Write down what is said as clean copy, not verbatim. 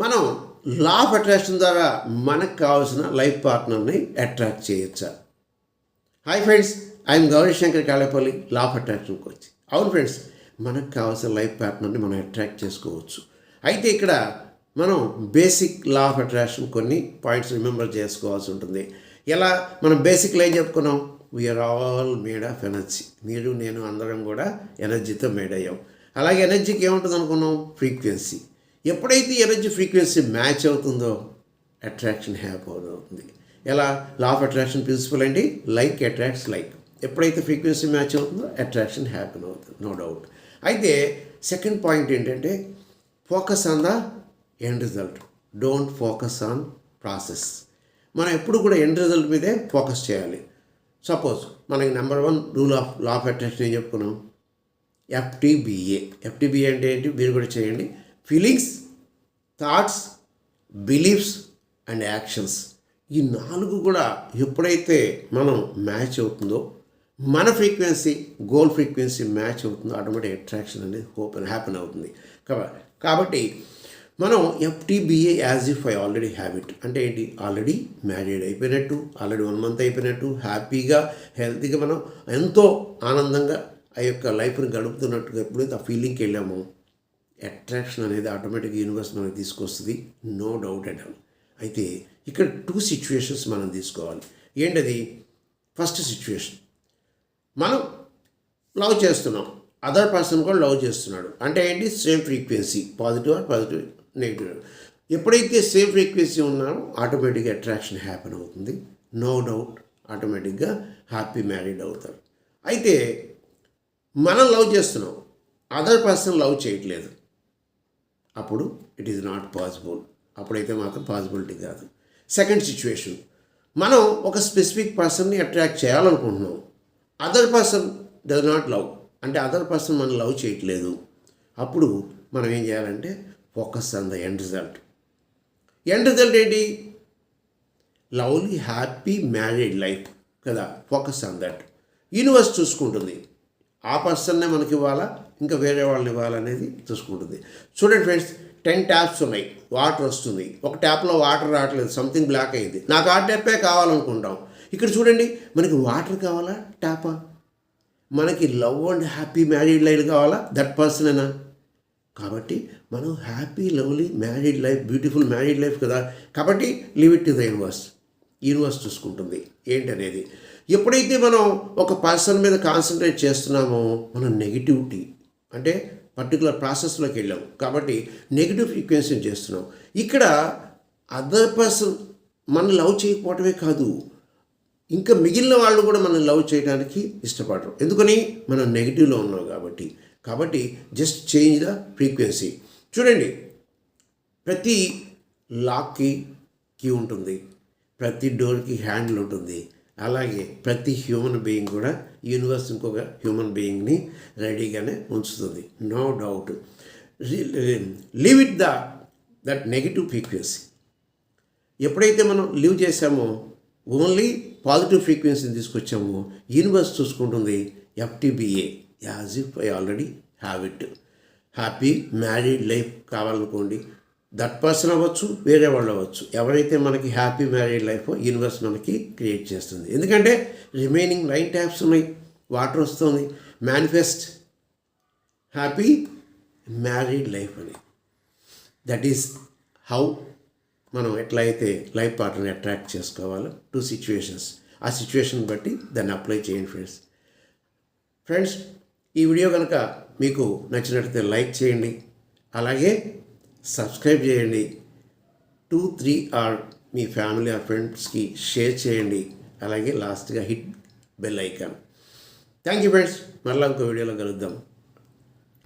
మనం లా of attraction ద్వారా మనకు కావాల్సిన లైఫ్ పార్ట్నర్ని అట్రాక్ట్ చేయొచ్చా? Hi friends, I'm Gaurishankar Kalepalli, law of attraction coach. అవును ఫ్రెండ్స్, మనకు కావాల్సిన లైఫ్ పార్ట్నర్ని మనం అట్రాక్ట్ చేసుకోవచ్చు. అయితే ఇక్కడ మనం బేసిక్ లా ఆఫ్ అట్రాక్షన్ కొన్ని పాయింట్స్ రిమెంబర్ చేసుకోవాల్సి ఉంటుంది. ఎలా మనం బేసిక్లో ఏం చెప్పుకున్నాం? We're all made of energy. మీరు నేను అందరం కూడా ఎనర్జీతో మేడ్ అయ్యాం. అలాగే ఎనర్జీకి ఏముంటుంది అనుకున్నాం? ఫ్రీక్వెన్సీ. ఎప్పుడైతే ఎనర్జీ ఫ్రీక్వెన్సీ మ్యాచ్ అవుతుందో అట్రాక్షన్ హ్యాపీ అవుతుంది. ఎలా? లా ఆఫ్ అట్రాక్షన్ ప్రిన్సిపల్ అండి, లైక్ అట్రాక్ట్స్ లైక్. ఎప్పుడైతే ఫ్రీక్వెన్సీ మ్యాచ్ అవుతుందో అట్రాక్షన్ హ్యాపీ అవుతుంది, నో డౌట్. అయితే సెకండ్ పాయింట్ ఏంటంటే focus on the end result, don't focus on process. మనం ఎప్పుడు కూడా ఎండ్ రిజల్ట్ మీదే ఫోకస్ చేయాలి. సపోజ్ మనకి number 1 rule of law of attraction ఏం చెప్పుకున్నాం? FTBA. FTBA అంటే ఏంటి? మీరు కూడా చేయండి. Feelings, thoughts, beliefs and actions. ఈ 4 కూడా ఎప్పుడైతే మనం మ్యాచ్ అవుతుందో, మన ఫ్రీక్వెన్సీ గోల్ ఫ్రీక్వెన్సీ మ్యాచ్ అవుతుందో ఆటోమేటిక్ అట్రాక్షన్ అనేది హ్యాపెన్ అవుతుంది. కాబట్టి మనం FTBA as if I already have it అంటే ఏంటి? ఆల్రెడీ మ్యారీడ్ అయిపోయినట్టు, ఆల్రెడీ 1 మంత్ అయిపోయినట్టు, హ్యాపీగా హెల్తీగా మనం ఎంతో ఆనందంగా ఆ యొక్క లైఫ్ని గడుపుతున్నట్టుగా ఎప్పుడైతే ఆ ఫీలింగ్కి వెళ్ళామో అట్రాక్షన్ అనేది ఆటోమేటిక్ యూనివర్స్ మనకి తీసుకొస్తుంది, నో డౌట్ అట్ ఆల్. అయితే ఇక్కడ 2 సిచ్యువేషన్స్ మనం తీసుకోవాలి. ఏంటది? ఫస్ట్ సిచ్యువేషన్, మనం లవ్ చేస్తున్నాం, అదర్ పర్సన్ కూడా లవ్ చేస్తున్నాడు. అంటే ఏంటి? Same frequency, positive or positive, negative. ఎప్పుడైతే సేమ్ ఫ్రీక్వెన్సీ ఉన్నారో ఆటోమేటిక్గా అట్రాక్షన్ హ్యాపెన్ అవుతుంది, నో డౌట్. ఆటోమేటిక్గా హ్యాపీ మ్యారీడ్ అవుతారు. అయితే మనం లవ్ చేస్తున్నాం, అదర్ పర్సన్ లవ్ చేయట్లేదు, అప్పుడు ఇట్ ఈజ్ నాట్ పాసిబుల్. అప్పుడైతే మాత్రం పాసిబిలిటీ కాదు. సెకండ్ సిచ్యువేషన్, మనం ఒక స్పెసిఫిక్ పర్సన్ని అట్రాక్ట్ చేయాలనుకుంటున్నాం, other person does not love, అంటే అదర్ పర్సన్ మనం లవ్ చేయట్లేదు, అప్పుడు మనం ఏం చేయాలంటే focus on the end result. End result ఏంటి? లవ్లీ హ్యాపీ మ్యారీడ్ లైఫ్ కదా. Focus on that. యూనివర్స్ చూసుకుంటుంది, ఆ పర్సన్నే మనకి ఇవ్వాలా, ఇంకా వేరే వాళ్ళని ఇవ్వాలనేది చూసుకుంటుంది. చూడండి ఫ్రెండ్స్, 10 ట్యాప్స్ ఉన్నాయి, వాటర్ వస్తుంది. ఒక ట్యాప్లో వాటర్ రావట్లేదు, సంథింగ్ బ్లాక్ అయింది. నాకు ఆ ట్యాపే కావాలనుకుంటాం. ఇక్కడ చూడండి, మనకి వాటర్ కావాలా, ట్యాపా? మనకి love and happy married life కావాలా, దట్ పర్సనేనా? కాబట్టి మనం happy lovely married life, beautiful married life కదా. కాబట్టి leave it to the universe. Universe చూసుకుంటుంది ఏంటనేది. ఎప్పుడైతే మనం ఒక పర్సన్ మీద కాన్సన్ట్రేట్ చేస్తున్నామో మనం నెగిటివిటీ అంటే పర్టికులర్ ప్రాసెస్లోకి వెళ్ళాం, కాబట్టి నెగిటివ్ ఫ్రీక్వెన్సీని చేస్తున్నాం. ఇక్కడ అదర్ పర్సన్ మనం లవ్ చేయకపోవటమే కాదు, ఇంకా మిగిలిన వాళ్ళు కూడా మనం లవ్ చేయడానికి ఇష్టపడరు. ఎందుకని? మనం నెగిటివ్లో ఉన్నాం కాబట్టి జస్ట్ చేంజ్ ద ఫ్రీక్వెన్సీ. చూడండి, ప్రతి లాక్కి కీ ఉంటుంది, ప్రతి డోర్కి హ్యాండిల్ ఉంటుంది. అలాగే ప్రతి హ్యూమన్ బీయింగ్ కూడా యూనివర్స్ ఇంకొక హ్యూమన్ బీయింగ్ని రెడీగానే ఉంచుతుంది, no doubt. Leave it that negative frequency. ఎప్పుడైతే మనం లీవ్ చేసామో, ఓన్లీ పాజిటివ్ ఫ్రీక్వెన్సీని తీసుకొచ్చామో, యూనివర్స్ చూసుకుంటుంది FTBA as if I already have it. Happy married life కావాలనుకోండి, దట్ పర్సన్ అవ్వచ్చు, వేరే వాళ్ళు అవ్వచ్చు. ఎవరైతే మనకి హ్యాపీ మ్యారీడ్ లైఫ్ యూనివర్స్ మనకి క్రియేట్ చేస్తుంది. ఎందుకంటే రిమైనింగ్ 9 ట్యాప్స్ ఉన్నాయి, వాటర్ వస్తుంది. మేనిఫెస్ట్ హ్యాపీ మ్యారీడ్ లైఫ్ అని. దట్ ఈస్ హౌ మనం ఎట్లయితే లైఫ్ పార్ట్నర్ని అట్రాక్ట్ చేసుకోవాలో. 2 సిచ్యువేషన్స్, ఆ సిచ్యువేషన్ బట్టి దాన్ని అప్లై చేయండి ఫ్రెండ్స్. ఈ వీడియో కనుక మీకు నచ్చినట్లయితే లైక్ చేయండి, అలాగే సబ్స్క్రైబ్ చేయండి. 2-3 ఆర్ మీ ఫ్యామిలీ ఆర్ ఫ్రెండ్స్కి షేర్ చేయండి. అలాగే లాస్ట్గా hit bell icon. Thank you friends, మళ్ళీ ఇంకో వీడియోలో కలుద్దాం.